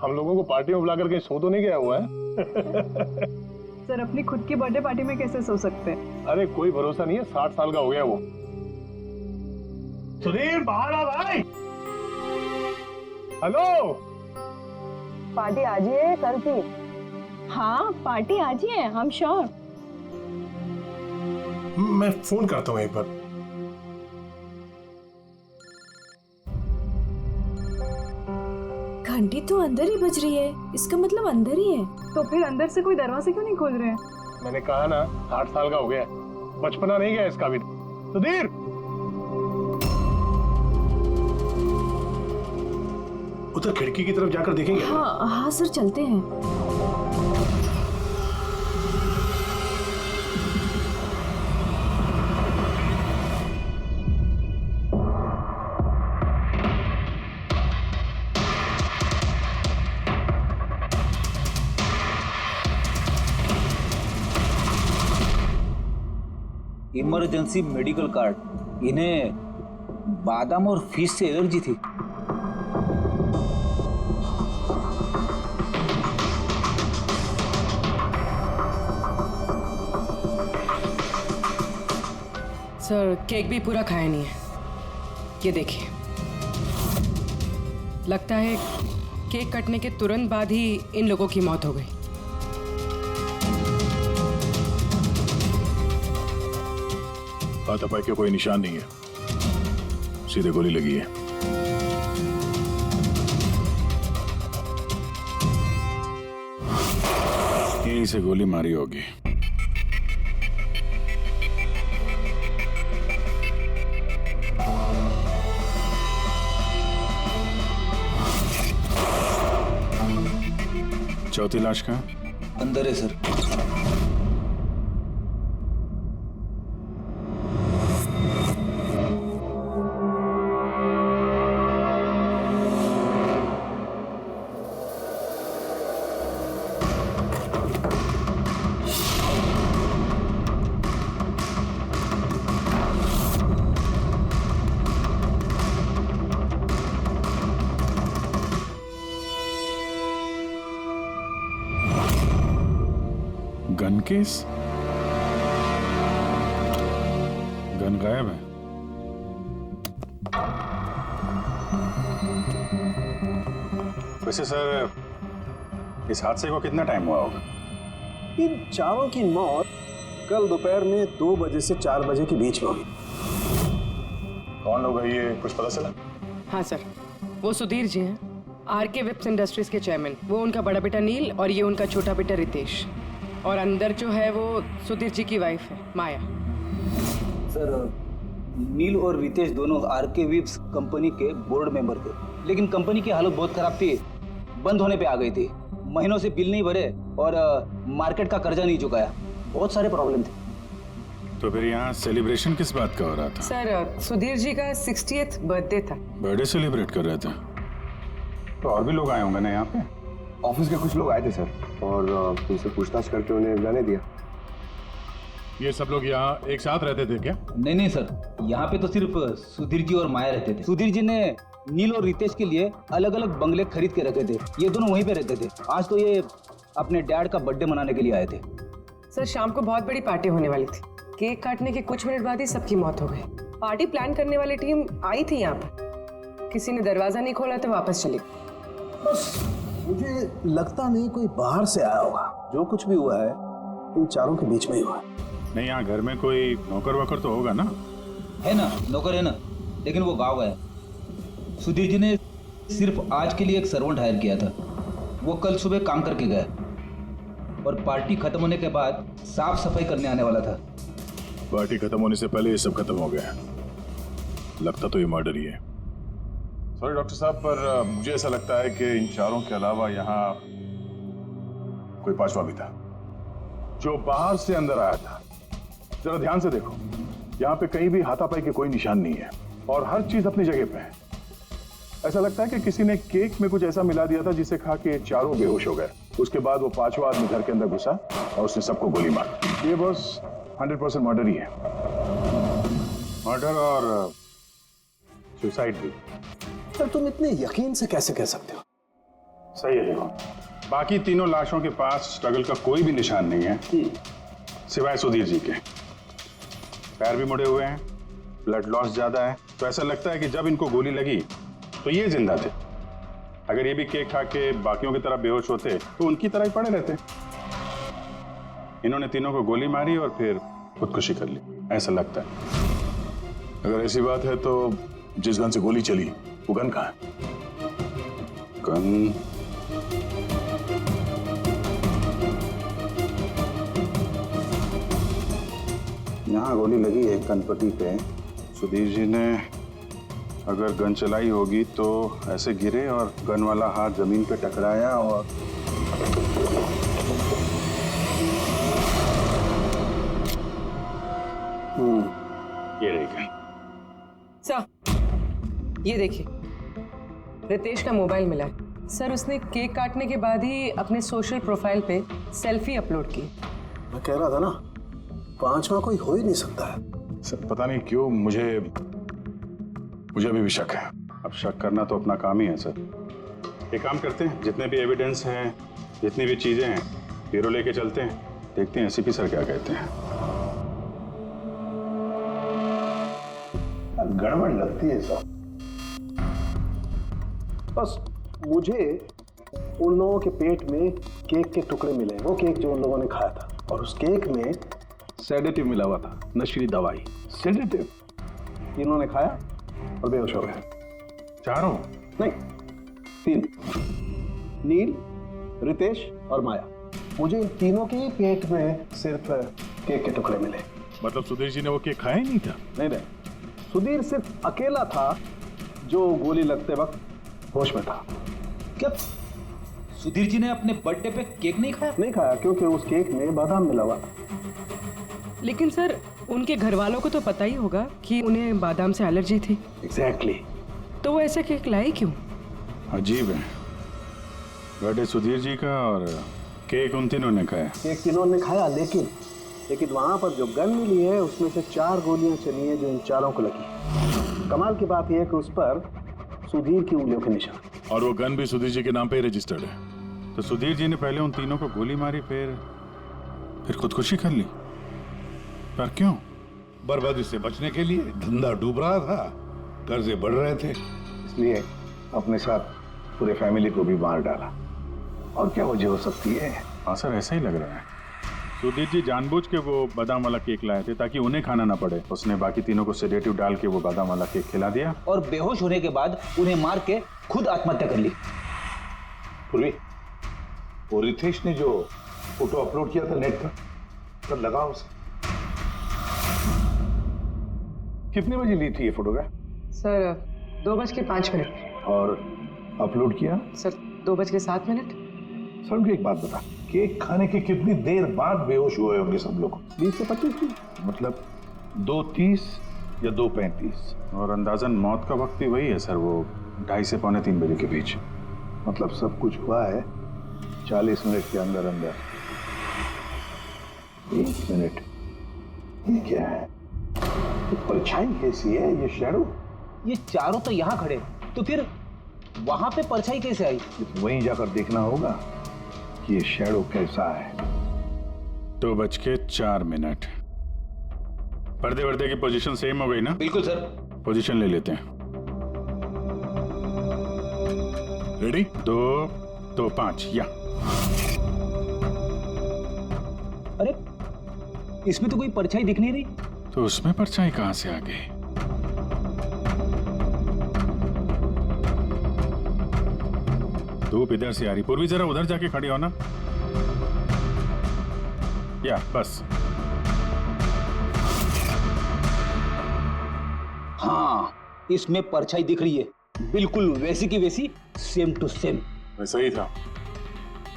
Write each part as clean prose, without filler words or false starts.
हम लोगों को पार्टी में बुलाकर कहीं सो तो नहीं गया हुआ है? सर अपनी खुद की बर्थडे पार्टी में कैसे सो सकते हैं? अरे कोई भरोसा नहीं है, 60 साल का हो गया वो। सुधीर बाहर आ भाई। हेलो, पार्टी आज ही है कल की? हाँ पार्टी आज ही है, हम श्योर। मैं फोन करता हूँ एक बार। घंटी तो अंदर ही बज रही है, इसका मतलब अंदर ही है। तो फिर अंदर से कोई दरवाजे क्यों नहीं खोल रहे हैं? मैंने कहा ना 60 साल का हो गया, बचपना नहीं गया इसका भी। सुधीर, उधर खिड़की की तरफ जाकर देखेंगे। हाँ हाँ सर, चलते हैं। Emergency medical card. इन्हें बादाम और फिश से एलर्जी थी। सर केक भी पूरा खाया नहीं है, ये देखिए। लगता है केक कटने के तुरंत बाद ही इन लोगों की मौत हो गई। हाथापाई के कोई निशान नहीं है, सीधे गोली लगी है। यहीं से गोली मारी होगी। चौथी लाश कहाँ? अंदर है सर। Gun case? गन गायब है। वैसे सर, इस हादसे को कितना टाइम हुआ होगा? इन चारों की मौत कल दोपहर में 2 बजे से 4 बजे के बीच में हुई। कौन लोग है ये, कुछ पता चला? हाँ सर, वो सुधीर जी हैं, आरके वेब्स इंडस्ट्रीज के चेयरमैन। वो उनका बड़ा बेटा नील और ये उनका छोटा बेटा रितेश। और अंदर जो है वो सुधीर जी की वाइफ है माया। सर नील और रितेश दोनों आरके वेब्स कंपनी के बोर्ड मेंबर थे, लेकिन कंपनी की हालत बहुत खराब थी, बंद होने पे आ गई थी। महीनों से बिल नहीं भरे और मार्केट का कर्जा नहीं चुकाया, बहुत सारे प्रॉब्लम थे। तो फिर यहाँ सेलिब्रेशन किस बात का हो रहा था? सर सुधीर जी का 60th बर्थडे था। बर्थडे सेलिब्रेट कर रहे थे? तो और भी लोग आए होंगे ना यहाँ पे? ऑफिस के कुछ लोग आए थे सर, और उनसे पूछताछ करके उन्हें जाने दिया। ये सब लोग यहाँ एक साथ रहते थे क्या? नहीं सर, यहाँ पे तो सिर्फ सुधीर जी और माया रहते थे। सुधीर जी ने नील और रितेश के लिए अलग अलग बंगले खरीद के रखे थे, ये दोनों वहीं पे रहते थे। आज तो ये अपने डैड का बर्थडे मनाने के लिए आए थे। सर शाम को बहुत बड़ी पार्टी होने वाली थी, केक काटने के कुछ मिनट बाद ही सबकी मौत हो गई। पार्टी प्लान करने वाली टीम आई थी यहाँ पर, किसी ने दरवाजा नहीं खोला तो वापस चली। बस मुझे लगता नहीं कोई बाहर से आया होगा। जो कुछ भी हुआ है इन चारों के बीच में ही हुआ है। नहीं, यहाँ घर में कोई नौकर वोकर तो होगा ना? है ना, नौकर है ना, लेकिन वो गाँव गया। सुधीर जी ने सिर्फ आज के लिए एक सर्वेंट हायर किया था, वो कल सुबह काम करके गया और पार्टी खत्म होने के बाद साफ सफाई करने आने वाला था। पार्टी खत्म होने से पहले ये सब खत्म हो गया। लगता तो ये मर्डर ही है। सॉरी डॉक्टर साहब, पर मुझे ऐसा लगता है कि इन चारों के अलावा यहाँ कोई पांचवा भी था जो बाहर से अंदर आया था। जरा ध्यान से देखो, यहाँ पे कहीं भी हाथापाई के कोई निशान नहीं है और हर चीज अपनी जगह पे है। ऐसा लगता है कि किसी ने केक में कुछ ऐसा मिला दिया था जिसे खा के चारों बेहोश हो गए। उसके बाद वो पांचवा आदमी घर के अंदर घुसा और उसने सबको गोली मारी। ये बस 100% मर्डर ही है। मर्डर और सुसाइड भी। सर तुम इतने यकीन से कैसे कह सकते हो? सही है। देखो, बाकी तीनों लाशों के पास स्ट्रगल का कोई भी निशान नहीं है सिवाय सुधीर जी के। पैर भी मुड़े हुए हैं, ब्लड लॉस ज्यादा है, तो ऐसा लगता है कि जब इनको गोली लगी तो ये जिंदा थे। अगर ये भी केक खा के बाकियों की तरह बेहोश होते तो उनकी तरह ही पड़े रहते। इन्होंने तीनों को गोली मारी और फिर खुदकुशी कर ली, ऐसा लगता है। अगर ऐसी बात है तो जिस गन से गोली चली वो गन कहाँ है? गन यहाँ गोली लगी है कनपट्टी पे। सुधीर जी ने अगर गन चलाई होगी तो ऐसे गिरे और गन वाला हाथ जमीन पे टकराया और ये रही गन। सर ये देखिए, रितेश का मोबाइल मिला है। सर उसने केक काटने के बाद ही अपने सोशल प्रोफाइल पे सेल्फी अपलोड की। मैं कह रहा था ना, पांचवा कोई हो ही नहीं सकता है। सर पता नहीं क्यों मुझे अभी भी शक है। अब शक करना तो अपना काम ही है सर। एक काम करते हैं, जितने भी एविडेंस हैं, जितनी भी चीजें हैं, ब्यूरो लेके चलते हैं, देखते हैं एसीपी सर क्या कहते हैं। गड़बड़ लगती है सब। बस मुझे उन लोगों के पेट में केक के टुकड़े मिले, वो केक जो उन लोगों ने खाया था, और उस केक में सेडेटिव मिला हुआ था, नशीली दवाई सेडेटिव। इन्होंने खाया और बेहोश हो गए। चारों? नहीं, 3, नील, रितेश और माया। मुझे इन तीनों के ही पेट में सिर्फ केक के टुकड़े मिले। मतलब सुधीर जी ने वो केक खाया ही नहीं था? नहीं, सुधीर सिर्फ अकेला था जो गोली लगते वक्त होश में था। क्या सुधीर जी ने अपने बर्थडे पे केक नहीं खाया? नहीं खाया, क्योंकि उस केक में बादाम मिला हुआ था। लेकिन सर उनके घर वालों को तो पता ही होगा कि उन्हें बादाम से एलर्जी थी। एग्जैक्टली। तो वो ऐसा केक लाए क्यों? अजीब है, बर्थडे सुधीर जी का और केक उन तीनों ने खाया। केक तीनों ने खाया, लेकिन वहां पर जो गन मिली है उसमें से 4 गोलियां चली हैं जो इन चारों को लगी। कमाल की बात यह है कि उस पर सुधीर की उंगलियों के निशान, और वो गन भी सुधीर जी के नाम पे ही रजिस्टर्ड है। तो सुधीर जी ने पहले उन तीनों को गोली मारी, फिर खुदकुशी कर ली। पर क्यों? बर्बादी से बचने के लिए। धंधा डूब रहा था, कर्जे बढ़ रहे थे, इसलिए अपने साथ पूरे फैमिली को भी मार डाला। और क्या वजह हो सकती है? हाँ सर, ऐसा ही लग रहा है। सुधीर जी जानबूझ के वो बादाम वाला केक लाए थे ताकि उन्हें खाना ना पड़े। उसने बाकी तीनों को सेडेटिव डाल के वो बादाम वाला केक खिला दिया और बेहोश होने के बाद उन्हें मार के खुद आत्महत्या कर ली। पूर्वी, वो रितेश ने जो फोटो अपलोड किया था नेट पर, तब लगा उसे। कितने बजे ली थी ये फोटोग्राफ? सर 2:05। और अपलोड किया? सर 2:07। सर मुझे एक बात बता, केक खाने के कितनी देर बाद बेहोश हुए होंगे सब लोग? 20 से 25 मिनट, मतलब 2:30 या 2:35। और अंदाजन मौत का वक्त भी वही है सर, वो 2:30 से 2:45 बजे के बीच। मतलब सब कुछ हुआ है 40 मिनट के अंदर अंदर। 1 मिनट, ये क्या है? ये परछाई कैसी है? ये शैडो? ये चारों तो यहाँ खड़े, तो फिर वहां पे परछाई कैसे आई? वहीं जाकर देखना होगा कि ये शैडो कैसा है। 2:04। पर्दे वर्दे की पोजीशन सेम हो गई ना? बिल्कुल सर। पोजीशन ले लेते हैं। रेडी? 2, 2, 5 या। अरे इसमें तो कोई परछाई दिख नहीं रही। तो उसमें परछाई कहां से आ गई? धूप इधर से आ रही। पूर्वी जरा उधर जाके खड़ी हो ना। या बस। हाँ, इसमें परछाई दिख रही है, बिल्कुल वैसी की वैसी, सेम टू सेम। वैसा ही था,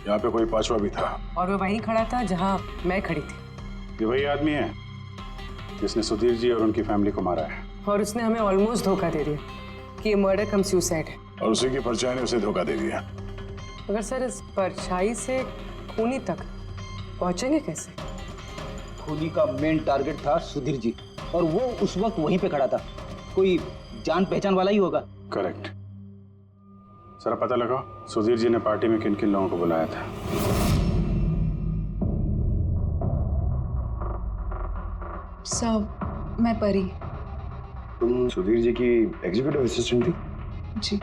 यहाँ पे कोई पांचवा भी था। और वो वहीं खड़ा था जहां मैं खड़ी थी। ये वही आदमी है जिसने सुधीर जी और उनकी फैमिली को मारा है। और उसने हमें ऑलमोस्ट धोखा दे दिया कि ये मर्डर कम सुसाइड है। और उसी की परछाई ने उसे धोखा दे दिया। मगर सर इस परछाई से खूनी तक पहुंचेंगे कैसे? खूनी का मेन टारगेट था सुधीर जी, और वो उस वक्त वहीं पे खड़ा था। कोई जान पहचान वाला ही होगा। करेक्ट। जरा पता लगाओ सुधीर जी ने पार्टी में किन किन लोगों को बुलाया था। सर मैं परी। तुम सुधीर जी की एग्जीक्यूटिव असिस्टेंट थी? जी।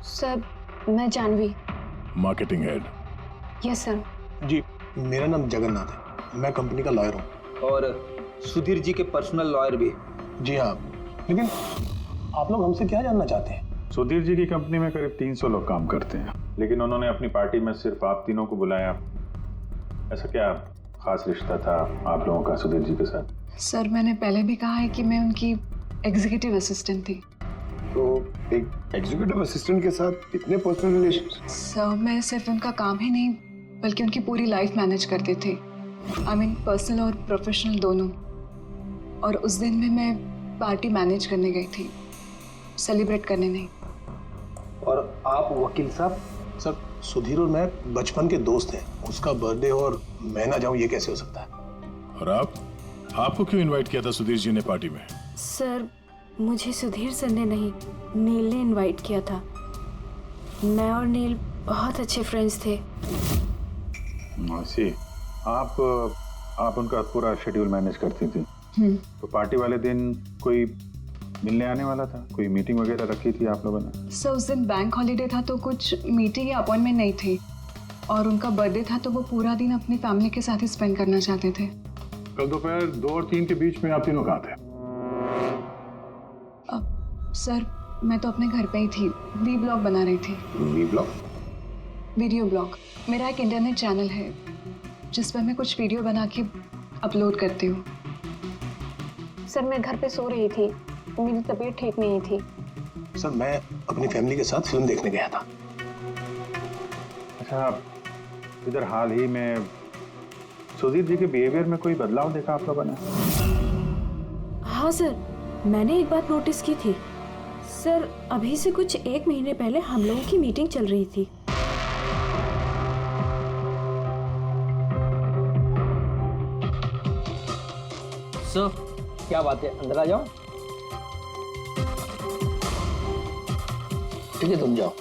सर मैं Janvi. Marketing head. Yes sir. जी, मेरा नाम जगन्नाथ है, मैं कंपनी का लॉयर हूँ। और सुधीर जी के पर्सनल लॉयर भी। जी हाँ, लेकिन आप लोग हमसे क्या जानना चाहते हैं? सुधीर जी की कंपनी में करीब 300 लोग काम करते हैं, लेकिन उन्होंने अपनी पार्टी में सिर्फ आप तीनों को बुलाया। ऐसा क्या खास रिश्ता था आप लोगों का सुधीर जी के साथ? सर मैंने पहले भी कहा है कि मैं उनकी एग्जीक्यूटिव असिस्टेंट थी। तो एक एग्जीक्यूटिव असिस्टेंट के साथ इतने पर्सनल रिलेशन? सर मैं सिर्फ उनका काम ही नहीं बल्कि उनकी पूरी लाइफ मैनेज करते थे। आई मीन पर्सनल और प्रोफेशनल दोनों। और उस दिन में मैं पार्टी मैनेज करने गई थी, सेलिब्रेट करने नहीं। और आप वकील साहब? सर सुधीर और मैं बचपन के दोस्त हैं, उसका बर्थडे और मैं ना जाऊं ये कैसे हो सकता है? और आपको क्यों इनवाइट किया था सुधीर जी ने पार्टी में? सर मुझे सुधीर सर ने नहीं, नील ने इनवाइट किया था। मैं और नील बहुत अच्छे फ्रेंड्स थे। सी, आप उनका पूरा शेड्यूल मैनेज करती थी। तो पार्टी वाले दिन कोई मिलने आने वाला था? कोई मीटिंग वगैरह रखी थी आप लोगों ने? सर उस दिन बैंक हॉलीडे था तो कुछ मीटिंग या अपॉइंटमेंट नहीं थी, और उनका बर्थडे था तो वो पूरा दिन अपनी फैमिली के साथ ही स्पेंड करना चाहते थे। कल दोपहर 2 और 3 के बीच में आप तीनों कहाँ थे? सर मैं तो अपने घर पे ही थी, वी ब्लॉग बना रही थी। V blog? Video blog. मेरा एक इंटरनेट चैनल है जिस पर मैं कुछ वीडियो बना के अपलोड करती हूँ। सर मैं घर पे सो रही थी, मेरी तबीयत ठीक नहीं थी। सर मैं अपनी फैमिली के साथ फिल्म देखने गया था। अच्छा, इधर हाल ही में सुधीर जी के बिहेवियर में कोई बदलाव देखा आप लोगों ने? हाँ सर, मैंने एक बात नोटिस की थी। सर अभी से कुछ 1 महीने पहले हम लोगों की मीटिंग चल रही थी। सर क्या बात है, अंदर आ जाओ। ठीक है तुम जाओ।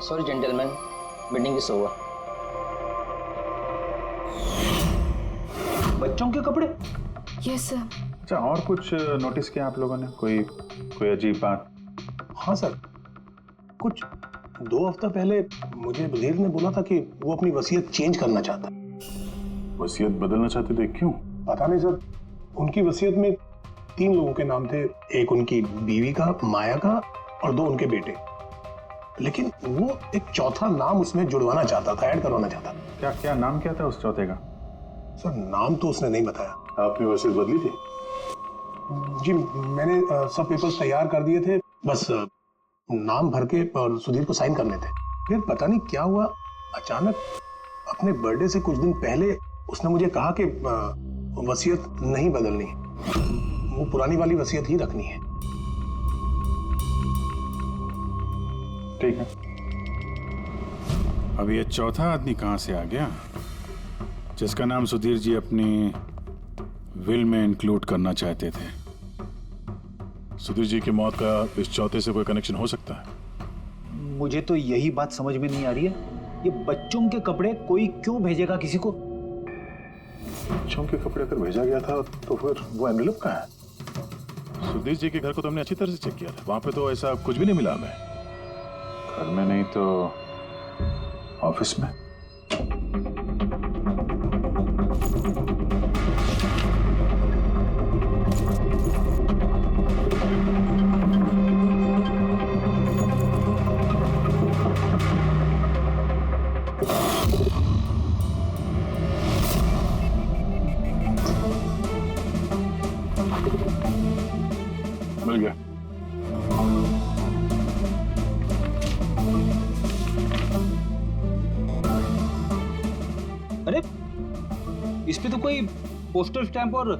Sorry gentleman, meeting is over. बच्चों के कपड़े? Yes sir. अच्छा, और कुछ नोटिस किया आप लोगों ने? कोई अजीब बात? हाँ सर, कुछ 2 हफ्ता पहले मुझे वजीर ने बोला था कि वो अपनी वसीयत चेंज करना चाहता। वसीयत बदलना चाहते थे, क्यों? पता नहीं सर, उनकी वसीयत में 3 लोगों के नाम थे, एक उनकी बीवी का, माया का, और 2 उनके बेटे। लेकिन वो एक चौथा नाम उसमें जुड़वाना चाहता था, ऐड करवाना चाहता था। क्या नाम क्या था उस चौथे का? सर नाम तो उसने नहीं बताया। आपने वसीयत बदली थी? जी मैंने सब पेपर्स तैयार कर दिए थे, बस नाम भर के और सुधीर को साइन करने थे। फिर पता नहीं क्या हुआ, अचानक अपने बर्थडे से कुछ दिन पहले उसने मुझे कहा कि वसीयत नहीं बदलनी, वो पुरानी वाली वसीयत ही रखनी है। ठीक है। अब ये चौथा आदमी कहां से आ गया जिसका नाम सुधीर जी अपनी विल में इंक्लूड करना चाहते थे? सुधीर जी की मौत का इस चौथे से कोई कनेक्शन हो सकता है? मुझे तो यही बात समझ में नहीं आ रही है, ये बच्चों के कपड़े कोई क्यों भेजेगा किसी को? बच्चों के कपड़े अगर भेजा गया था तो फिर वो एनवेलप कहाँ है? सुधीर जी के घर को तो हमने अच्छी तरह से चेक किया था, वहां पे तो ऐसा कुछ भी नहीं मिला हमें। घर में नहीं तो ऑफिस में? मिल गया। अरे इस पे तो कोई पोस्टल स्टैंप और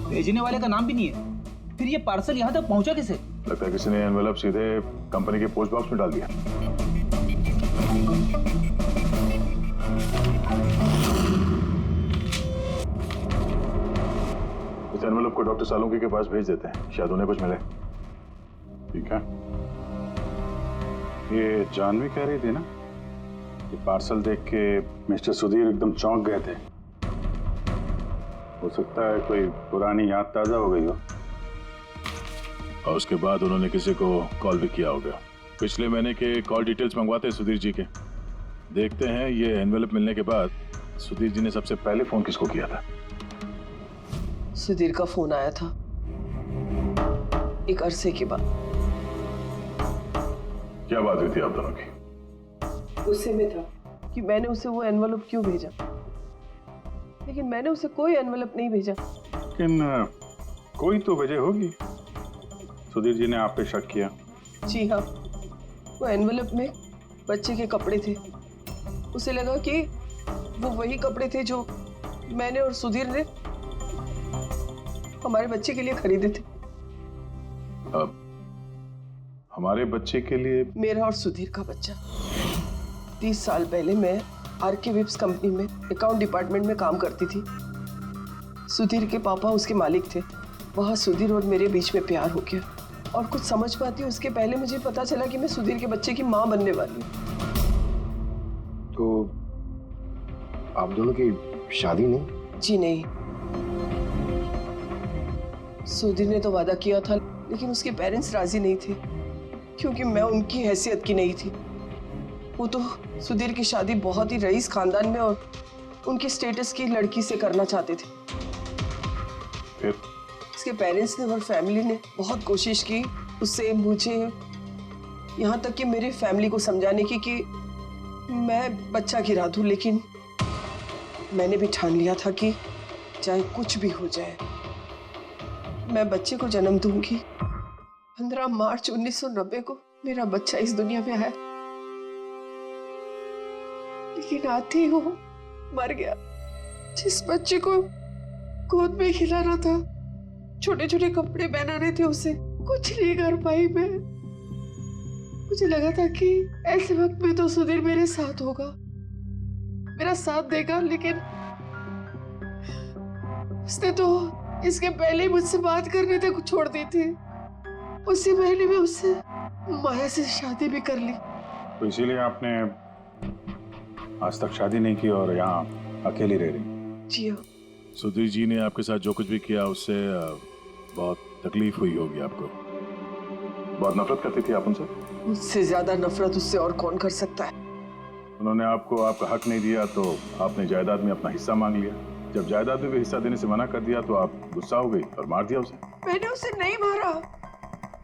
भेजने वाले का नाम भी नहीं है। फिर ये पार्सल यहाँ तक पहुंचा कैसे? लगता है किसी ने एनवेलप सीधे कंपनी के पोस्ट बॉक्स में डाल दिया। इस एनवेलप को डॉक्टर सालुंकी के पास भेज देते हैं, शायद उन्हें कुछ मिले। ठीक है। ये जानवी कह रही थी ना कि पार्सल देख के मिस्टर सुधीर एकदम चौंक गए थे। हो सकता है कोई पुरानी याद ताजा हो गई हो। और उसके बाद उन्होंने किसी को कॉल भी किया होगा। पिछले महीने के कॉल डिटेल्स मंगवाते हैं सुधीर जी के। देखते हैं ये एनवेलप मिलने के बाद सुधीर जी ने सबसे पहले फोन किसको किया था। सुधीर का फोन आया था एक अरसे के बाद। क्या बात हुई थी आप दोनों की? गुस्से में था कि मैंने उसे वो एनवेलप क्यों भेजा, लेकिन मैंने उसे कोई एनवेलप नहीं भेजा। लेकिन कोई तो वजह होगी। सुधीर जी ने आप पे शक किया। जी हाँ, वो एनवेलप में बच्चे के कपड़े थे। उसे लगा कि वो वही कपड़े थे जो मैंने और सुधीर ने हमारे बच्चे के लिए खरीदे थे। अब हमारे बच्चे के लिए? मेरा और सुधीर का बच्चा। 30 साल पहले मैं आरके विप्स कंपनी में अकाउंट डिपार्टमेंट में काम करती थी। सुधीर के पापा उसके मालिक थे। वहाँ सुधीर और मेरे बीच में प्यार हो गया और कुछ समझ पाती उसके पहले मुझे पता चला कि मैं सुधीर के बच्चे की माँ बनने वाली हूँ। तो आप दोनों की शादी नहीं? जी नहीं। सुधीर ने तो वादा किया था, लेकिन उसके पेरेंट्स राजी नहीं थे क्योंकि मैं उनकी हैसियत की नहीं थी। वो तो सुधीर की शादी बहुत ही रईस खानदान में और उनके स्टेटस की लड़की से करना चाहते थे। फिर उसके पेरेंट्स ने और फैमिली ने बहुत कोशिश की उससे, मुझे, यहाँ तक कि मेरी फैमिली को समझाने की कि मैं बच्चा गिरा दूं, लेकिन मैंने भी ठान लिया था कि चाहे कुछ भी हो जाए मैं बच्चे को जन्म दूंगी। 15 मार्च 1990 को मेरा बच्चा इस दुनिया में आया, लेकिन आते ही वो मर गया। जिस बच्चे को गोद में खिलाना था, छोटे छोटे कपड़े पहनाने थे, उसे कुछ नहीं कर पाई मैं। मुझे लगा था कि ऐसे वक्त में तो सुधीर मेरे साथ होगा, मेरा साथ देगा, लेकिन उसने तो इसके पहले ही मुझसे बात करने तक छोड़ दी थी। उसी महीने में उससे माया से शादी भी कर ली। तो इसीलिए आपने आज तक शादी नहीं की और यहाँ अकेली रह रही? जी हाँ। सुधीर जी ने आपके साथ जो कुछ भी किया उससे बहुत तकलीफ हुई होगी आपको। बहुत नफरत करती थी आप उनसे? मुझसे ज्यादा नफरत उससे और कौन कर सकता है। उन्होंने आपको आपका हक नहीं दिया तो आपने जायदाद में अपना हिस्सा मांग लिया। जब जायदाद में भी हिस्सा देने से मना कर दिया तो आप गुस्सा हो गई और मार दिया उसे। मैंने उसे नहीं मारा,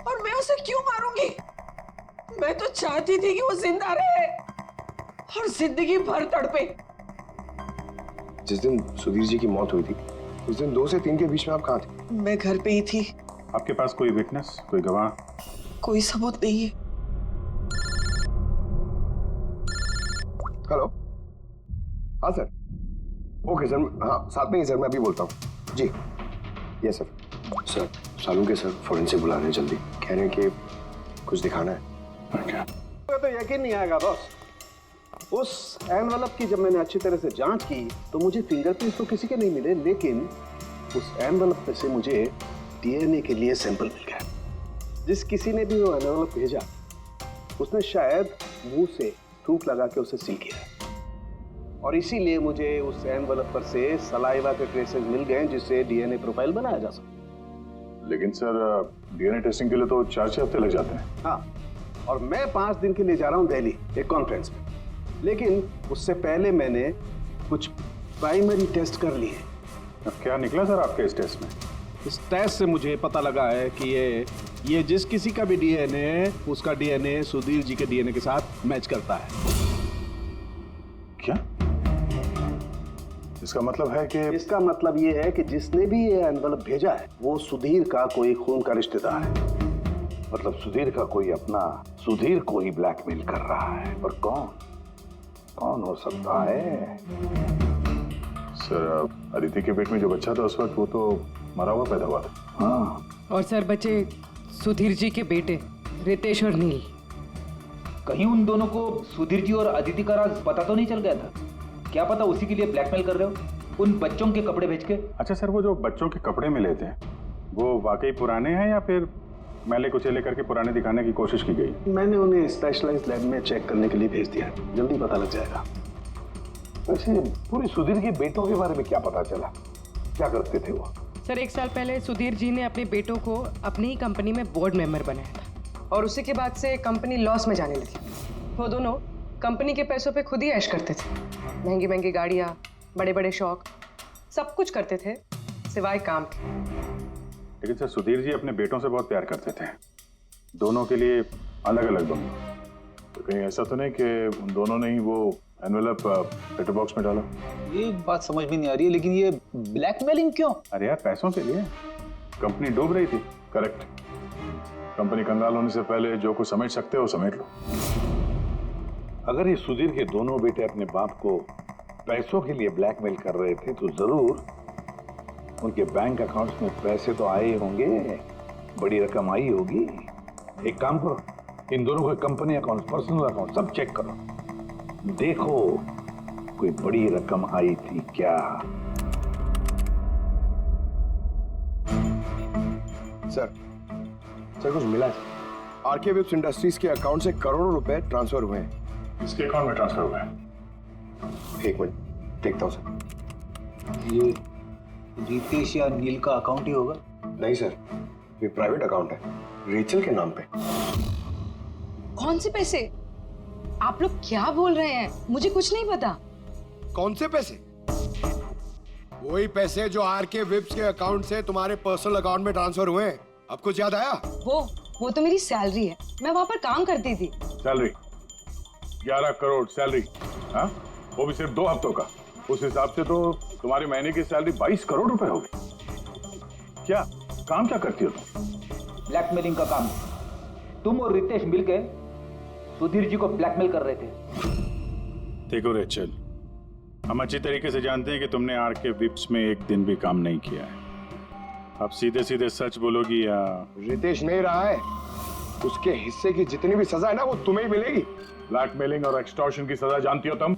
और मैं उसे क्यों मारूंगी? मैं तो चाहती थी कि वो जिंदा रहे और जिंदगी भर तड़पे। जिस दिन सुधीर जी की मौत हुई थी उस दिन 2 से 3 के बीच में आप कहाँ थे? मैं घर पे ही थी। आपके पास कोई विटनेस, कोई गवाह? कोई सबूत नहीं है। हेलो, हाँ सर। ओके सर, हाँ साथ में ही सर, मैं अभी बोलता हूँ। जी yes sir. Sir Salunke sir forensic बुला रहे हैं, जल्दी कह रहे हैं कि कुछ दिखाना है। तो यकीन नहीं आएगा बॉस, उस एनवेलप की जब मैंने अच्छी तरह से जांच की तो मुझे फिंगरप्रिंट्स तो किसी के नहीं मिले, लेकिन उस एनवेलप में से मुझे डीएनए के लिए सैंपल मिल गया। जिस किसी ने भी वो एनवेलप भेजा उसने शायद मुंह से थूक लगा के उसे सील किया है, और इसीलिए मुझे उस एनवेलप पर से सलाइवा के ट्रेसेस मिल गए जिससे डीएनए प्रोफाइल बनाया जा सकता। लेकिन सर डीएनए टेस्टिंग के लिए तो 4-6 हफ्ते लग जाते हैं। हाँ, और मैं 5 दिन के लिए जा रहा हूँ दिल्ली एक कॉन्फ्रेंस में, लेकिन उससे पहले मैंने कुछ प्राइमरी टेस्ट कर लिए। अब क्या निकला सर आपके इस टेस्ट में? इस टेस्ट से मुझे पता लगा है कि ये जिस किसी का भी डीएनए है उसका डीएनए सुधीर जी के डीएनए के साथ मैच करता है। क्या? इसका मतलब है कि? इसका मतलब ये है कि जिसने भी ये एनवेलप भेजा है वो सुधीर का कोई खून का रिश्तेदार है। मतलब सुधीर का कोई अपना सुधीर को ही ब्लैकमेल कर रहा है। पर कौन हो सकता है? सर अदिति के पेट में जो बच्चा था उस वक्त वो तो मरा हुआ पैदा हुआ था। हाँ। और सर बच्चे सुधीर जी के बेटे रितेश और नील। कहीं उन दोनों को सुधीर जी और अदिति का राज पता तो नहीं चल गया था? क्या पता उसी के लिए ब्लैकमेल कर रहे हो उन बच्चों के कपड़े बेच के। अच्छा सर, वो जो बच्चों के कपड़े मिले थे वो वाकई पुराने हैं या फिर मैले कुचेले करके पुराने दिखाने की कोशिश की गई? मैंने उन्हें स्पेशलाइज्ड लैब में चेक करने के लिए भेज दिया, जल्दी पता लग जाएगा। वैसे पूरी सुधीर के बेटों के बारे में क्या पता चला? क्या करते थे वो? सर 1 साल पहले सुधीर जी ने अपने बेटों को अपनी ही कंपनी में बोर्ड मेंबर बनाया था और उसी के बाद से कंपनी लॉस में जाने लगी। वो दोनों कंपनी के पैसों पे खुद ही ऐश करते थे, महंगी महंगी गाड़ियाँ, बड़े बड़े शौक, सब कुछ करते थे सिवाय काम के। लेकिन सर लेकिन जी अपने बेटों से बहुत प्यार करते थे, दोनों के लिए अलग अलग बंगले। तो कहीं ऐसा तो नहीं कि उन दोनों ने ही वो एनवेलप लेटर बॉक्स में डाला? ये बात समझ में नहीं आ रही है, लेकिन ये ब्लैकमेलिंग क्यों? अरे यार पैसों के लिए, कंपनी डूब रही थी। करेक्ट। कंपनी कंगाल होने से पहले जो कुछ समेट सकते हो समेट लो। अगर ये सुधीर के दोनों बेटे अपने बाप को पैसों के लिए ब्लैकमेल कर रहे थे तो जरूर उनके बैंक अकाउंट्स में पैसे तो आए होंगे, बड़ी रकम आई होगी। एक काम करो, इन दोनों के कंपनी अकाउंट, पर्सनल अकाउंट सब चेक करो, देखो कोई बड़ी रकम आई थी क्या। सर कुछ मिला है? आरके वेब्स इंडस्ट्रीज के अकाउंट से करोड़ों रुपए ट्रांसफर हुए हैं। इसके अकाउंट में ट्रांसफर हुआ है? एक मिनट देखता हूँ सर। ये रितेश या नील का अकाउंट ही होगा? नहीं सर, ये प्राइवेट अकाउंट है, रेचल के नाम पे। कौन से पैसे? आप लोग क्या बोल रहे हैं? मुझे कुछ नहीं पता। कौन से पैसे? वही पैसे जो आरके वेब्स के अकाउंट से तुम्हारे पर्सनल अकाउंट में ट्रांसफर हुए हैं। अब कुछ याद आया? वो तो मेरी सैलरी है, मैं वहां पर काम करती थी। Salary 11 crore salary? हाँ, वो भी सिर्फ 2 हफ्तों का। उस हिसाब से तो तुम्हारी महीने की सैलरी 22 करोड़ रुपए होगी। क्या काम क्या करती हो तुम? ब्लैकमेलिंग का काम। तुम और रितेश मिलकर सुधीर जी को ब्लैकमेल कर रहे थे। देखो रेचल, हम अच्छी तरीके से जानते हैं कि तुमने आरके विप्स में एक दिन भी काम नहीं किया है। अब सीधे सीधे सच बोलोगी या? रितेश नहीं रहा है, उसके हिस्से की जितनी भी सजा है ना वो तुम्हें ही मिलेगी। ब्लैकमेलिंग और एक्सटॉर्शन की सजा जानती हो तुम?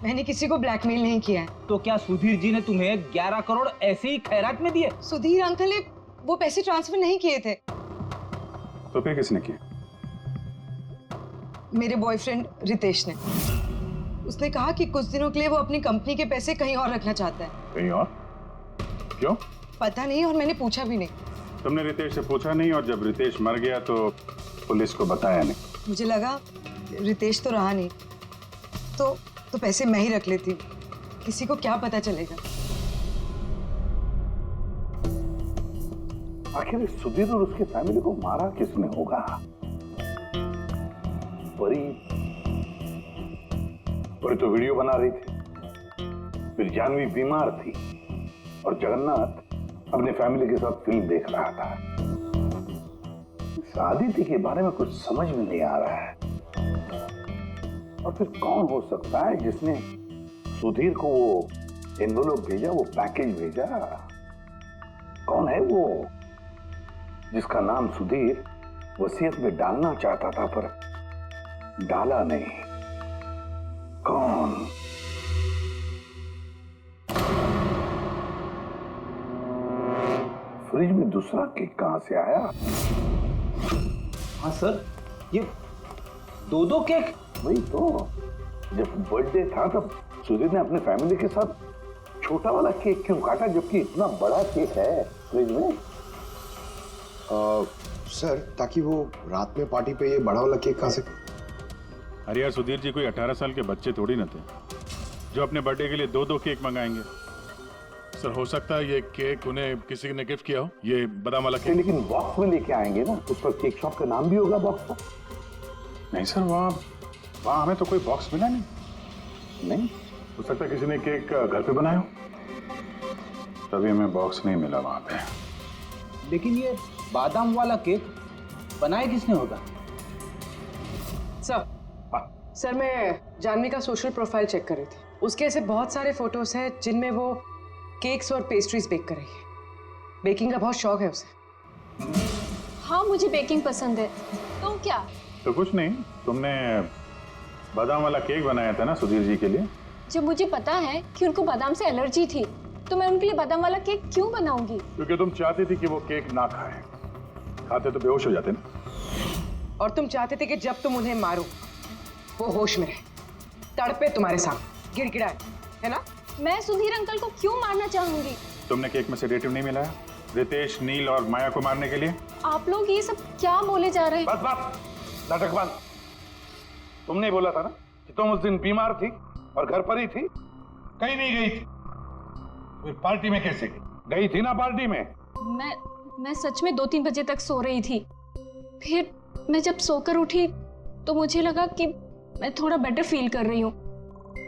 मैंने किसी को ब्लैकमेल नहीं किया है। तो क्या सुधीर जी ने तुम्हें 11 करोड़ ऐसे ही खैरात में दिए? सुधीर अंकल ने वो पैसे ट्रांसफर नहीं किए थे। तो फिर किसने किया? मेरे बॉयफ्रेंड रितेश ने। उसने कहा कि कुछ दिनों के लिए वो अपनी कंपनी के पैसे कहीं और रखना चाहता है। कहीं और? क्यों? पता नहीं, और मैंने पूछा भी नहीं। तुमने रितेश से पूछा नहीं, और जब रितेश मर गया तो पुलिस को बताया नहीं? मुझे लगा रितेश तो रहा नहीं, तो पैसे मैं ही रख लेती हूँ, किसी को क्या पता चलेगा। आखिर सुधीर और उसके फैमिली को मारा किसने होगा? परी तो वीडियो बना रही थी, फिर जानवी बीमार थी और जगन्नाथ अपने फैमिली के साथ फिल्म देख रहा था। आदित्य के बारे में कुछ समझ में नहीं आ रहा है। और फिर कौन हो सकता है जिसने सुधीर को वो एनवेलप भेजा, वो पैकेज भेजा? कौन है वो जिसका नाम सुधीर वसीयत में डालना चाहता था पर डाला नहीं? कौन? फ्रिज में दूसरा केक कहां से आया? हाँ सर, ये 2 केक। वही तो, जब बर्थडे था तब सुधीर ने अपने फैमिली के साथ छोटा वाला केक क्यों काटा, जबकि इतना बड़ा केक है फ्रिज में? सर, ताकि वो रात में पार्टी पे ये बड़ा वाला केक खा सके। अरे यार, सुधीर जी कोई 18 साल के बच्चे थोड़ी ना थे जो अपने बर्थडे के लिए 2 केक मंगाएंगे। सर, हो सकता है ये केक उन्हें किसी ने गिफ्ट किया हो, ये बादाम वाला केक। लेकिन बॉक्स में लेके आएंगे ना, उस पर केक शॉप का नाम भी होगा बॉक्स पर। नहीं सर, वहाँ हमें तो कोई बॉक्स मिला नहीं। हो सकता है किसी ने केक घर पे बनाया हो, तभी हमें बॉक्स नहीं मिला वहाँ पे। लेकिन ये बादाम वाला केक बनाया किसने होगा? सर मैं जानवी का सोशल प्रोफाइल चेक कर रही थी। उसके ऐसे बहुत सारे फोटोज हैं जिनमें वो केक्स और पेस्ट्रीज बेक कर रही है। बेकिंग का बहुत शौक है उसे। हाँ मुझे बेकिंग पसंद है। तो क्या? तो कुछ नहीं, तुमने बादाम वाला केक बनाया था ना सुधीर जी के लिए। जब मुझे पता है कि उनको बादाम से एलर्जी थी तो मैं उनके लिए बादाम वाला केक क्यों बनाऊंगी? क्योंकि तुम चाहती थी कि वो केक ना खाए, खाते तो बेहोश हो जाते ना। और तुम चाहते थे कि जब तुम उन्हें मारो वो होश में रहे, तड़पे तुम्हारे सामने, गिड़गिड़ाए, है ना? मैं सुधीर अंकल को क्यों मारना चाहूंगी? तुमने केक में सेडेटिव नहीं मिलाया रितेश, नील और माया को मारने के लिए? आप लोग ये सब क्या बोले जा रहे हैं? बस बस, नाटक बंद। तुमने बोला था ना कि तुम उस दिन बीमार थी और घर पर ही थी, कहीं नहीं गई थी। फिर पार्टी में कैसे गई थी ना पार्टी में? मैं सच में 2-3 बजे तक सो रही थी। फिर मैं जब सोकर उठी तो मुझे लगा कि मैं थोड़ा बेटर फील कर रही हूँ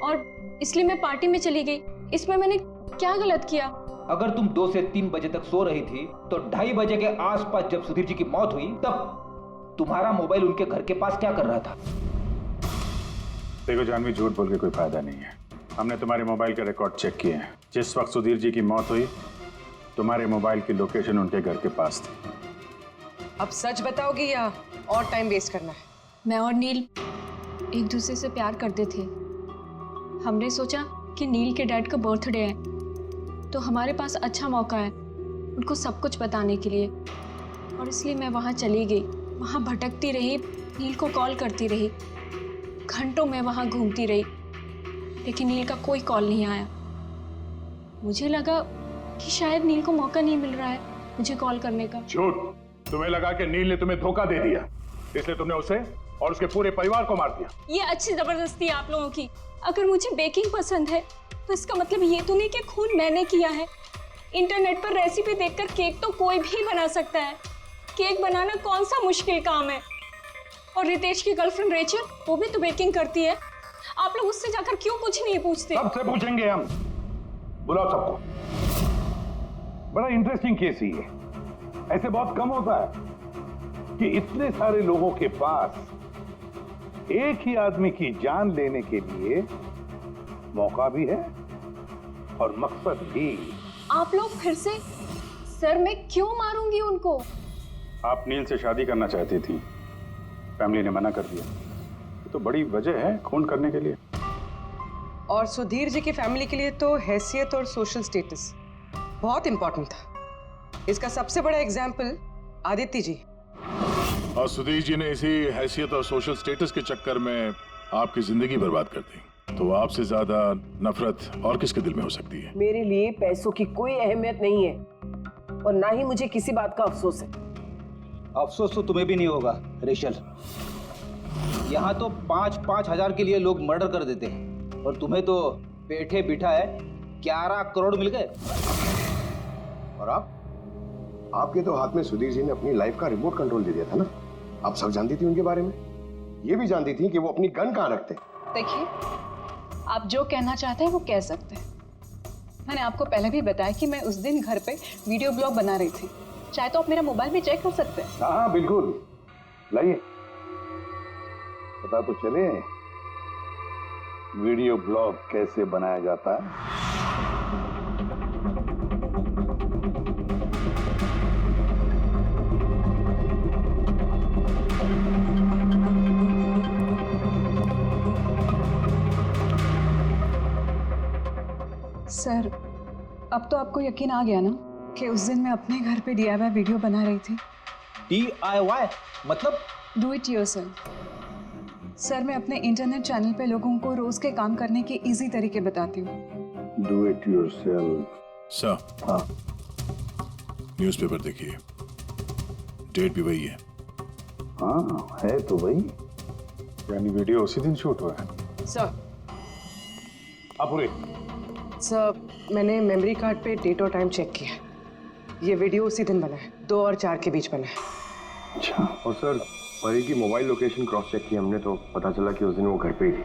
और इसलिए मैं पार्टी में चली गई। इसमें मैंने क्या गलत किया? अगर तुम 2 से 3 बजे तक सो रही थी तो 2:30 बजे के आसपास जब सुधीर जी की मौत हुई तब तुम्हारा मोबाइल उनके घर के पास क्या कर रहा था? देखो जानवी, झूठ बोल के कोई फायदा नहीं है। हमने तुम्हारे मोबाइल के रिकॉर्ड चेक किए हैं। जिस वक्त सुधीर जी की मौत हुई तुम्हारे मोबाइल की लोकेशन उनके घर के पास थी। अब सच बताओगी या और टाइम वेस्ट करना है? मैं और नील एक दूसरे से प्यार करते थे। हमने सोचा कि नील के डैड का बर्थडे है तो हमारे पास अच्छा मौका है उनको सब कुछ बताने के लिए, और इसलिए मैं वहाँ चली गई। वहाँ भटकती रही, नील को कॉल करती रही, घंटों में वहाँ घूमती रही, लेकिन नील का कोई कॉल नहीं आया। मुझे लगा कि शायद नील को मौका नहीं मिल रहा है मुझे कॉल करने का। झूठ। तुम्हें लगा कि नील ने तुम्हें धोखा दे दिया, इसलिए तुमने उसे और उसके पूरे परिवार को मार दिया। ये अच्छी जबरदस्ती है आप लोगों की। अगर मुझे बेकिंग पसंद है तो इसका मतलब ये तो नहीं कि खून मैंने किया है। इंटरनेट पर रेसिपी देखकर केक तो कोई भी बना सकता है। केक बनाना कौन सा मुश्किल काम है? और रितेश की गर्लफ्रेंड रेचल, वो भी तो बेकिंग करती है। आप लोग उससे जाकर क्यों कुछ नहीं पूछते? सबसे पूछेंगे हम, बुलाओ सबको। बड़ा इंटरेस्टिंग केस ही है। ऐसे बहुत कम होता है कि इतने सारे लोगों के पास एक ही आदमी की जान लेने के लिए मौका भी है और मकसद भी। आप लोग फिर से? सर मैं क्यों मारूंगी उनको? आप नील से शादी करना चाहती थी, फैमिली ने मना कर दिया। ये तो बड़ी वजह है खून करने के लिए। और सुधीर जी की फैमिली के लिए तो हैसियत और सोशल स्टेटस बहुत इंपॉर्टेंट था। इसका सबसे बड़ा एग्जाम्पल आदित्य जी। और सुधीर जी ने इसी हैसियत और सोशल स्टेटस के चक्कर में आपकी जिंदगी बर्बाद कर दी। तो आपसे ज्यादा नफरत और किसके दिल में हो सकती है? मेरे लिए पैसों की कोई अहमियत नहीं है और ना ही मुझे किसी बात का अफसोस है। अफसोस तो तुम्हें भी नहीं होगा रेशल। यहाँ तो 5-5 हजार के लिए लोग मर्डर कर देते हैं और तुम्हें तो बैठे बिठाए 11 करोड़ मिल गए। और आपके तो हाथ में सुधीर जी ने अपनी लाइफ का रिमोट कंट्रोल दे दिया था ना। आप सब जानती थी उनके बारे में, ये भी जानती थी कि वो अपनी गन कहाँ रखते हैं। देखिए, आप जो कहना चाहते हैं वो कह सकते हैं। मैंने आपको पहले भी बताया कि मैं उस दिन घर पे वीडियो ब्लॉग बना रही थी। चाहे तो आप मेरा मोबाइल भी चेक कर सकते हैं। हाँ बिल्कुल, लाइए पता तो चले वीडियो ब्लॉग कैसे बनाया जाता है। सर, अब तो आपको यकीन आ गया ना कि उस दिन मैं अपने घर पे DIY वीडियो बना रही थी। DIY मतलब? Do it yourself. सर, मैं अपने इंटरनेट चैनल पे लोगों को रोज के काम करने के इजी तरीके बताती हूँ। Do it yourself. सर, हाँ, न्यूज़पेपर देखिए, डेट भी वही है। हाँ है तो वही। यानी वीडियो उसी दिन शूट हुआ है। सर, पूरे सर मैंने मेमोरी कार्ड पे डेट और टाइम चेक किया। ये वीडियो उसी दिन बना है, 2 और 4 के बीच बना है। अच्छा। और सर, परी की मोबाइल लोकेशन क्रॉस चेक की हमने तो पता चला कि उस दिन वो घर पे ही थी।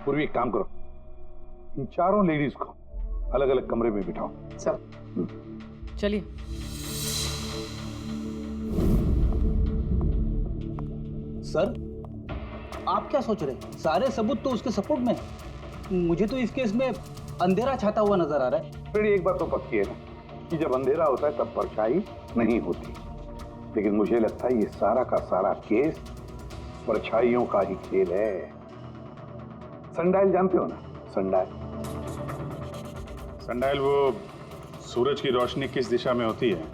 पूर्वी एक काम करो, इन चारों लेडीज को अलग अलग कमरे में बिठाओ। सर चलिए। सर आप क्या सोच रहे हैं? सारे सबूत तो उसके सपोर्ट में है। मुझे तो इस केस में अंधेरा छाता हुआ नजर आ रहा है। फिर एक बात तो पक्की है ना कि जब अंधेरा होता है तब परछाई नहीं होती। लेकिन मुझे लगता है ये सारा का सारा केस परछाइयों का ही खेल है। सनडायल जानते हो ना? सनडायल सनडायल वो सूरज की रोशनी किस दिशा में होती है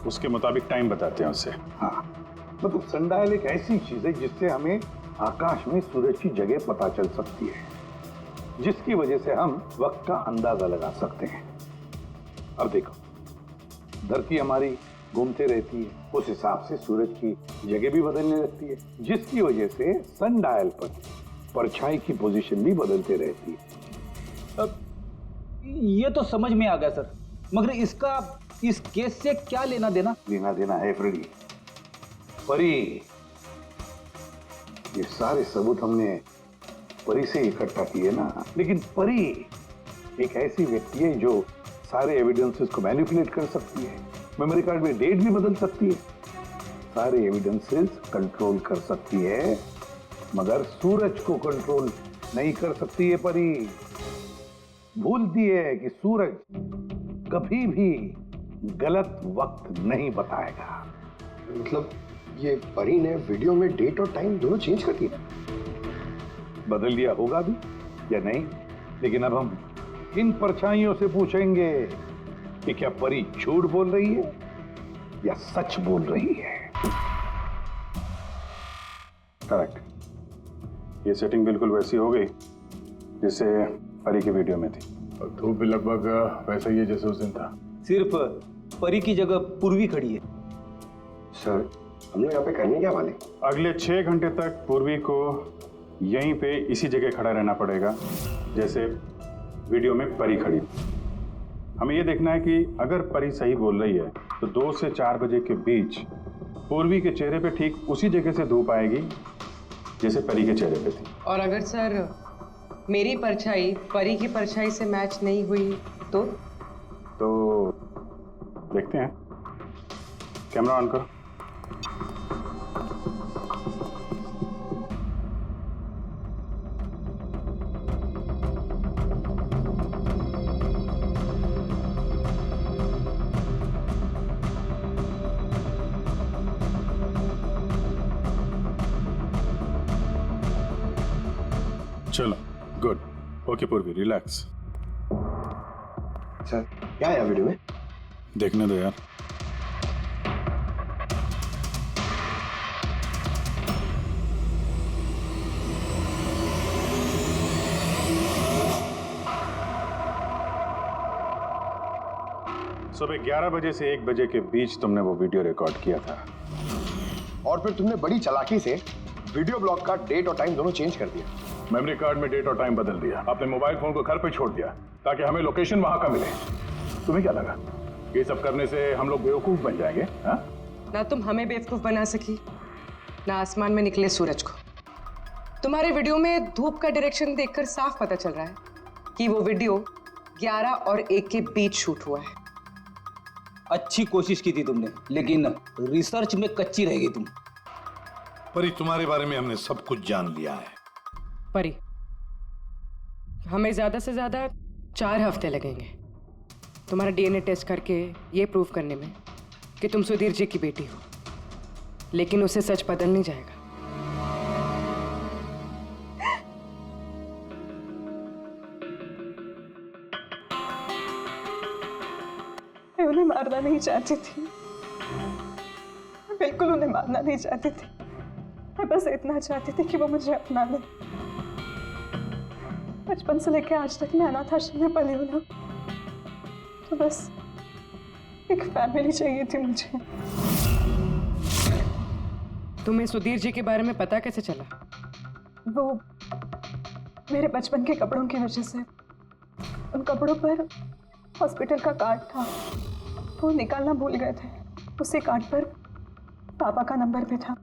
उसके मुताबिक टाइम बताते हैं उससे। हाँ, मतलब सनडायल एक ऐसी चीज है जिससे हमें आकाश में सूरज की जगह पता चल सकती है, जिसकी वजह से हम वक्त का अंदाजा लगा सकते हैं। अब देखो, धरती हमारी घूमते रहती है, उस हिसाब से सूरज की जगह भी बदलने लगती है, जिसकी वजह से सनडायल पर परछाई की पोजीशन भी बदलते रहती है। अब ये तो समझ में आ गया सर, मगर इसका इस केस से क्या लेना देना? लेना देना है फ्रेडी। परी, ये सारे सबूत हमने परी से इकट्ठा किए ना, लेकिन परी एक ऐसी व्यक्ति है जो सारे एविडेंसेस को मैनिपुलेट कर सकती है, मेमोरी कार्ड में डेट भी बदल सकती है, सारे एविडेंसेस कंट्रोल कर सकती है, मगर सूरज को कंट्रोल नहीं कर सकती है। परी भूलती है कि सूरज कभी भी गलत वक्त नहीं बताएगा। मतलब ये परी ने वीडियो में डेट और टाइम दोनों चेंज कर दिया? बदल दिया होगा भी या नहीं, लेकिन अब हम इन परछाइयों से पूछेंगे कि क्या परी झूठ बोल रही है या सच बोल रही है। करेक्ट, ये सेटिंग बिल्कुल वैसी हो गई जैसे परी की वीडियो में थी, और धूप भी लगभग वैसा ही है जैसे उस दिन था। सिर्फ परी की जगह पूर्वी खड़ी है। सर, हम लोग यहाँ पे करने क्या वाले? अगले 6 घंटे तक पूर्वी को यहीं पे इसी जगह खड़ा रहना पड़ेगा जैसे वीडियो में परी खड़ी। हमें यह देखना है कि अगर परी सही बोल रही है तो 2 से 4 बजे के बीच पूर्वी के चेहरे पे ठीक उसी जगह से धूप आएगी जैसे परी के चेहरे पे थी। और अगर सर मेरी परछाई परी की परछाई से मैच नहीं हुई तो देखते हैं। कैमरा ऑन करो। चलो, गुड। ओके पूर्वी, रिलैक्स। सर, क्या है वीडियो में? देखने दो यार। सुबह 11 बजे से 1 बजे के बीच तुमने वो वीडियो रिकॉर्ड किया था, और फिर तुमने बड़ी चालाकी से वीडियो ब्लॉग का डेट और टाइम दोनों चेंज कर दिया। मेमोरी कार्ड में डेट और टाइम बदल दिया, अपने मोबाइल फोन को घर पे छोड़ दिया ताकि हमें लोकेशन वहां का मिले। तुम्हें क्या लगा ये सब करने से हम लोग बेवकूफ बन जाएंगे? हा? ना तुम हमें बेवकूफ बना सकी, ना आसमान में निकले सूरज को। तुम्हारे वीडियो में धूप का डायरेक्शन देखकर साफ पता चल रहा है कि वो वीडियो 11 और 1 के बीच शूट हुआ है। अच्छी कोशिश की थी तुमने, लेकिन रिसर्च में कच्ची रह गई तुम। परी, तुम्हारे बारे में हमने सब कुछ जान लिया है। परी, हमें ज्यादा से ज्यादा 4 हफ्ते लगेंगे तुम्हारा डीएनए टेस्ट करके ये प्रूव करने में कि तुम सुधीर जी की बेटी हो, लेकिन उसे सच बदल नहीं जाएगा। मैं उन्हें मारना नहीं चाहती थी, मैं बिल्कुल उन्हें मारना नहीं चाहती थी। मैं बस इतना चाहती थी कि वो मुझे अपना ले। बचपन से लेकर आज तक मैं अनाथ आश्रम में पली हूँ ना, तो बस एक फैमिली चाहिए थी मुझे। तुम्हें सुधीर जी के बारे में पता कैसे चला? वो मेरे बचपन के कपड़ों की वजह से, उन कपड़ों पर हॉस्पिटल का कार्ड था, वो निकालना भूल गए थे। उसी कार्ड पर पापा का नंबर भी था।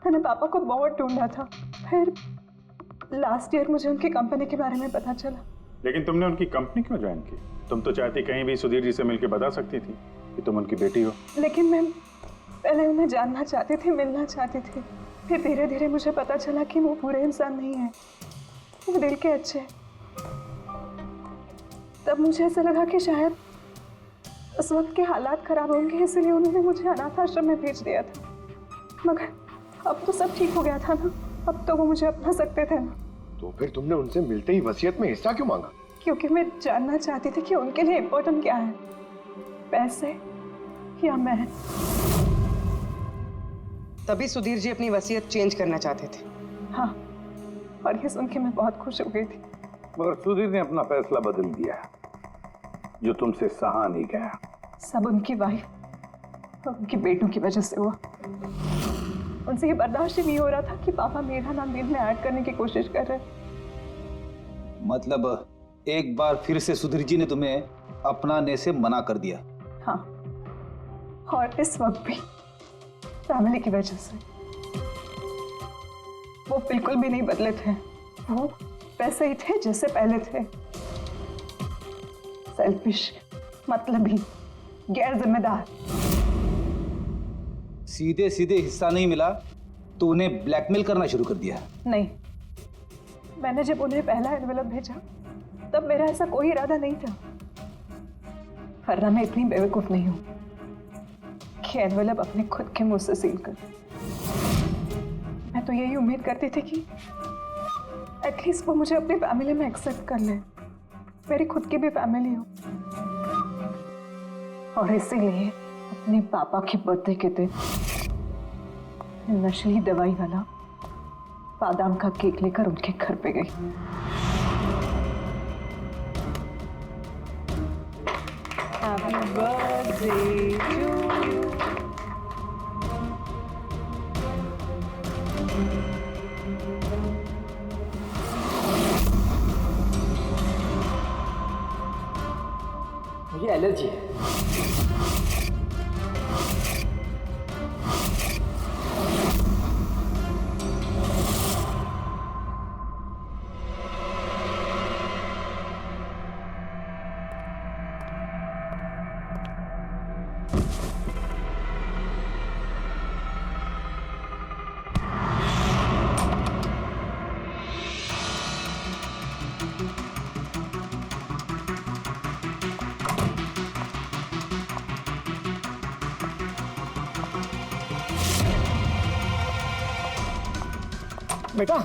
मैंने पापा को बहुत ढूंढा था, फिर लास्ट ईयर मुझे उनकी कंपनी के बारे में पता चला। लेकिन तुमने उनकी कंपनी क्यों ज्वाइन की? तुम तो चाहती कहीं भी सुधीर जी से मिलकर बता सकती थी कि तुम उनकी बेटी हो। लेकिन मैं पहले उन्हें जानना चाहती थी, मिलना चाहती थी। फिर धीरे धीरे मुझे पता चला कि वो बुरे इंसान नहीं है, वो दिल के अच्छे। तब मुझे ऐसा लगा कि शायद उस वक्त के हालात खराब होंगे इसलिए उन्होंने मुझे अनाथ आश्रम में भेज दिया था, मगर अब तो सब ठीक हो गया था ना, अब तो वो मुझे अपना सकते थे ना। तो फिर तुमने उनसे मिलते ही वसीयत में हिस्सा क्यों मांगा? क्योंकि मैं जानना चाहती थी कि उनके लिए इम्पोर्टेंट क्या है, पैसे या मैं। तभी सुधीर जी अपनी वसीयत चेंज करना चाहते थे। हाँ, और ये सुन के मैं बहुत खुश हो गई थी। मगर सुधीर ने अपना फैसला बदल दिया, जो तुमसे सहा नहीं गया। सब उनकी वाइफ और उनके बेटों की वजह से हुआ। उनसे ये बर्दाश्त ही नहीं हो रहा था कि पापा मेरा नाम नील में ऐड करने की कोशिश कर रहे। मतलब एक बार फिर से सुधीर जी ने तुम्हें अपनाने से मना कर दिया? हाँ, और इस वक्त भी फैमिली की वजह से। वो बिल्कुल भी नहीं बदले थे, वो वैसे ही थे जैसे पहले थे। सेल्फिश, मतलबी, गैर जिम्मेदार। सीधे सीधे हिस्सा नहीं मिला तो उन्हें ब्लैकमेल करना शुरू कर दिया? नहीं, मैंने जब उन्हें पहला एनवेलप भेजा तब मेरा ऐसा कोई इरादा नहीं था, वरना मैं इतनी बेवकूफ नहीं हूं कि एनवेलप अपने खुद के मुंह से सील कर। मैं तो यही उम्मीद करती थी कि एटलीस्ट वो मुझे अपनी फैमिली में एक्सेप्ट कर ले, मेरी खुद की भी फैमिली हो। और इसीलिए अपने पापा के बर्थडे के दिन नशीली दवाई वाला बादाम का केक लेकर उनके घर पे गई। Happy birthday to you. मुझे एलर्जी है। बेटा,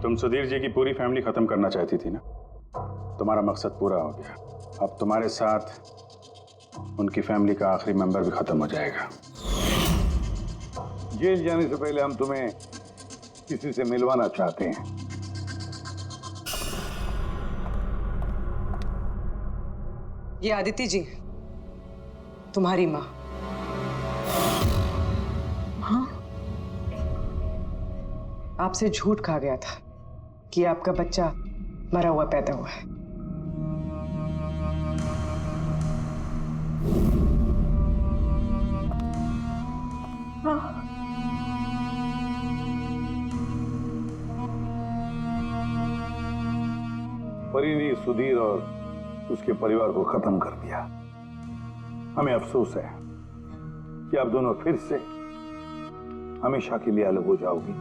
तुम सुधीर जी की पूरी फैमिली खत्म करना चाहती थी ना, तुम्हारा मकसद पूरा हो गया। अब तुम्हारे साथ उनकी फैमिली का आखिरी मेंबर भी खत्म हो जाएगा। जेल जाने से पहले हम तुम्हें किसी से मिलवाना चाहते हैं। ये आदिति जी, तुम्हारी माँ। हाँ? आपसे झूठ कहा गया था कि आपका बच्चा मरा हुआ पैदा हुआ है। हाँ। परी ने सुधीर और उसके परिवार को खत्म कर दिया। हमें अफसोस है कि आप दोनों फिर से हमेशा के लिए अलग हो जाओगी।